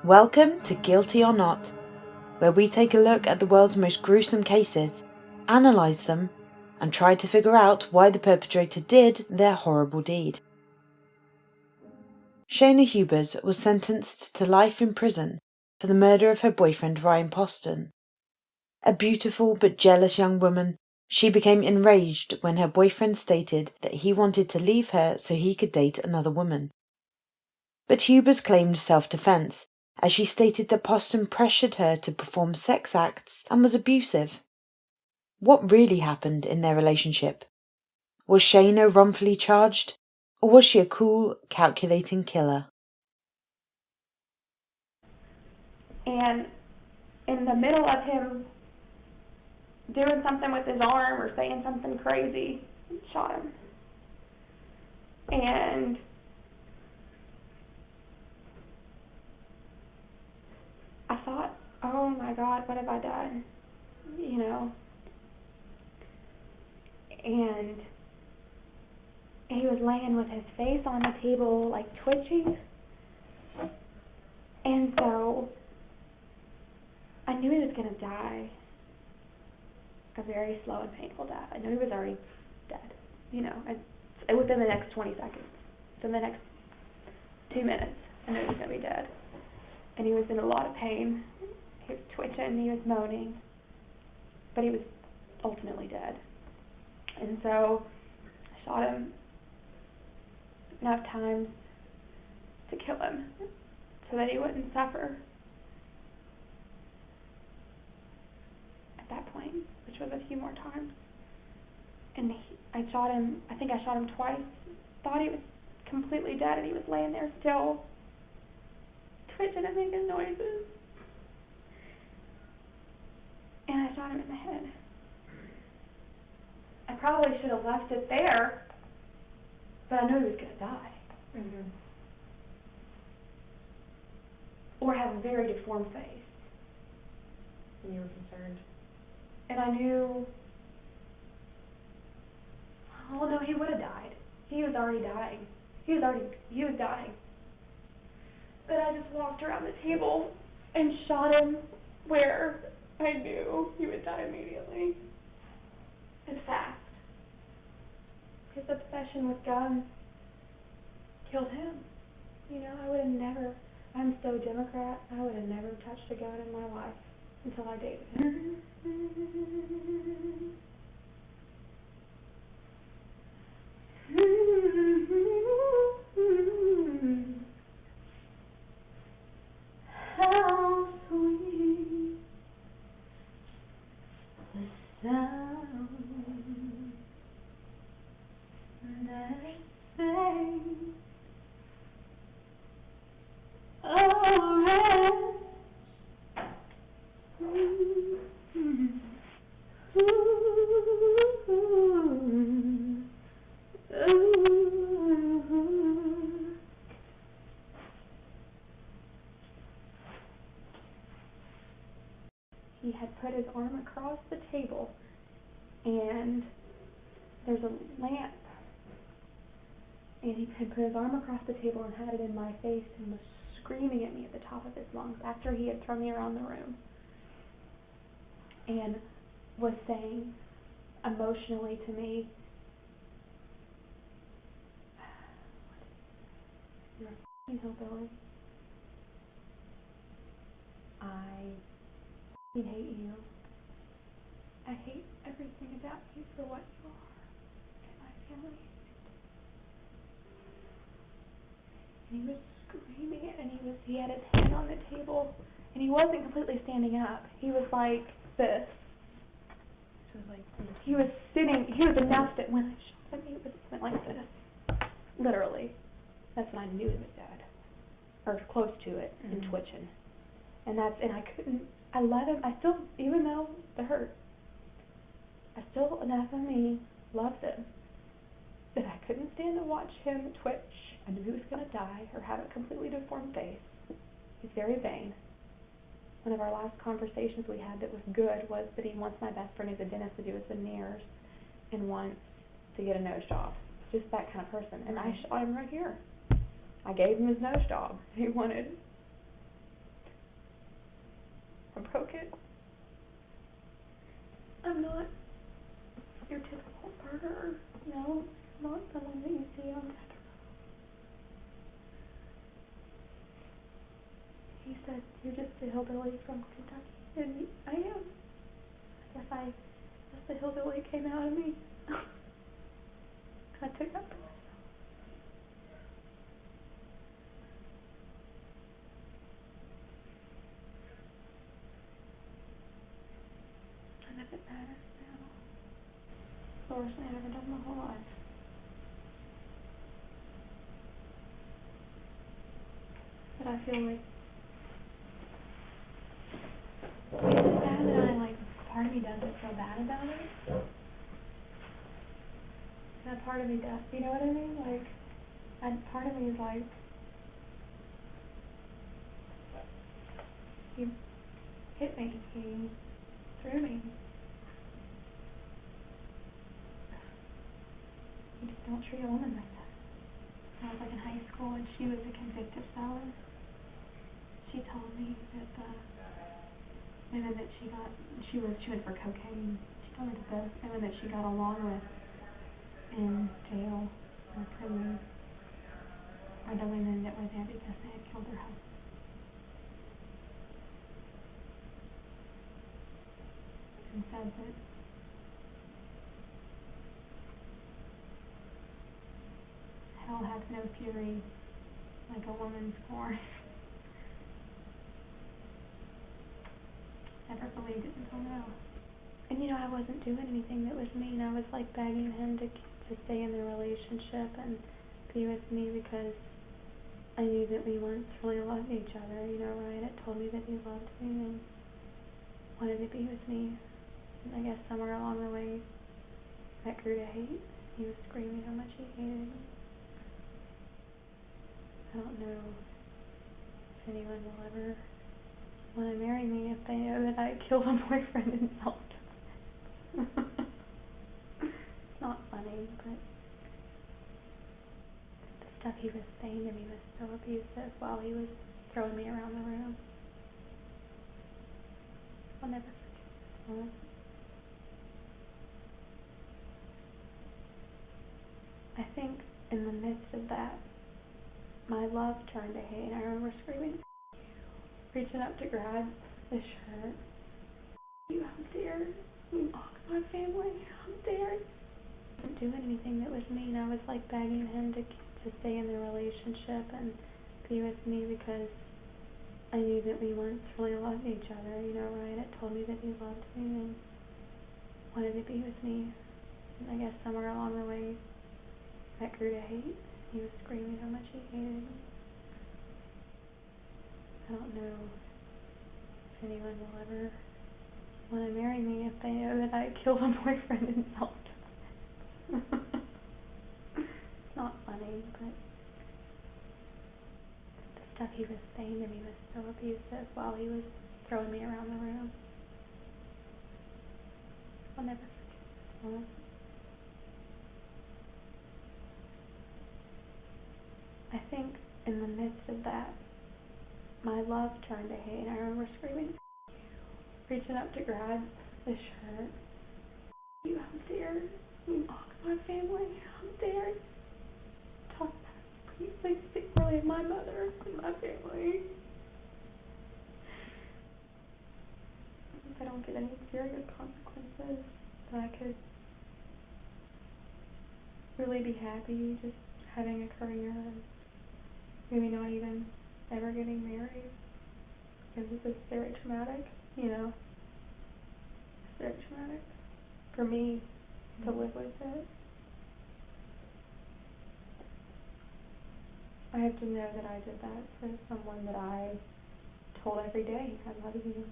Welcome to Guilty or Not, where we take a look at the world's most gruesome cases, analyse them, and try to figure out why the perpetrator did their horrible deed. Shayna Hubers was sentenced to life in prison for the murder of her boyfriend Ryan Poston. A beautiful but jealous young woman, she became enraged when her boyfriend stated that he wanted to leave her so he could date another woman. But Hubers claimed self-defense, as she stated that Poston pressured her to perform sex acts and was abusive. What really happened in their relationship? Was Shayna wrongfully charged, or was she a cool, calculating killer? And in the middle of him doing something with his arm or saying something crazy, shot him. And I thought, oh my God, what have I done? You know? And he was laying with his face on the table, like twitching. And so I knew he was going to die a very slow and painful death. I knew he was already dead, you know, within the next 20 seconds, within the next 2 minutes, I knew he was going to be dead. And he was in a lot of pain. He was twitching, he was moaning, but he was ultimately dead. And so I shot him enough times to kill him so that he wouldn't suffer at that point, which was a few more times. And I think I shot him twice, thought he was completely dead, and he was laying there still, twitching and making noises. And I shot him in the head. I probably should have left it there, but I knew he was going to die. Mm-hmm. Or have a very deformed face. And you were concerned. And I knew, oh no, he would have died. He was already dying. He was dying. But I just walked around the table and shot him where I knew he would die immediately. And fast. His obsession with guns killed him. You know, I would have never, I'm so Democrat, I would have never touched a gun in my life until I dated him. How sweet the sound that sings a rest. He had put his arm across the table, and there's a lamp, and he had put his arm across the table and had it in my face and was screaming at me at the top of his lungs after he had thrown me around the room, and was saying emotionally to me, "You're a f***ing hillbilly. I hate you. I hate everything about you for what you are, and my family hates it." And he was screaming it, and he had his hand on the table, and he wasn't completely standing up. He was like this. So it was like He was sitting. He was enough that when I shot him, he went like this. Literally. That's when I knew he was dead, or close to it, and twitching. And I couldn't. I let him. I still, even though it hurt, I still, enough of me loved him that I couldn't stand to watch him twitch. I knew he was going to die or have a completely deformed face. He's very vain. One of our last conversations we had that was good was that he wants my best friend who's a dentist to do his veneers and wants to get a nose job. Just that kind of person. And I shot him right here. I gave him his nose job. He wanted I broke it. I'm not your typical murderer. No, I'm not the one that you see on death row. He said, you're just a hillbilly from Kentucky. And I am. I guess the hillbilly came out of me. I took that for myself. None of it matters now. The worst thing I've ever done my whole life. But I feel like it's so bad that part of me doesn't feel bad about it. And part of me does, you know what I mean? Part of me is like, he hit me, he threw me. You just don't treat a woman like that. I was in high school and she was a convicted felon. She told me that the women that she went for cocaine. She told me that the women that she got along with in jail or prison are the women that were there because they had killed their husbands. And said that hell has no fury like a woman's scorn. Never believed it until now. And I wasn't doing anything that was mean. I was begging him to stay in the relationship and be with me because I knew that we once really loved each other. Ryan had told me that he loved me and wanted to be with me. And I guess somewhere along the way, that grew to hate. He was screaming how much he hated me. I don't know if anyone will ever want to marry me if they know that I killed a boyfriend in self-defense. It's not funny, but the stuff he was saying to me was so abusive while he was throwing me around the room. I'll never forget it. I think in the midst of that, my love turned to hate. I remember screaming, reaching up to grab the shirt. You, how dare you mock my family? How dare you? I wasn't doing anything that was mean. I was begging him to stay in the relationship and be with me because I knew that we once really loved each other. Ryan had told me that he loved me and wanted to be with me. And I guess somewhere along the way, that grew to hate. He was screaming how much he hated me. I don't know if anyone will ever want to marry me if they know that I killed a boyfriend in self-defense. It's not funny, but the stuff he was saying to me was so abusive while he was throwing me around the room. I'll never forget it. I think in the midst of that, my love turned to hate. I remember screaming, reaching up to grab the shirt. You, how dare you mock my family? How dare you talk about secretly of my mother and my family? If I don't get any serious consequences, that I could really be happy just having a career and maybe not even ever getting married, because it's very traumatic, It's very traumatic for me to live with it. I have to know that I did that for someone that I told every day, I love you.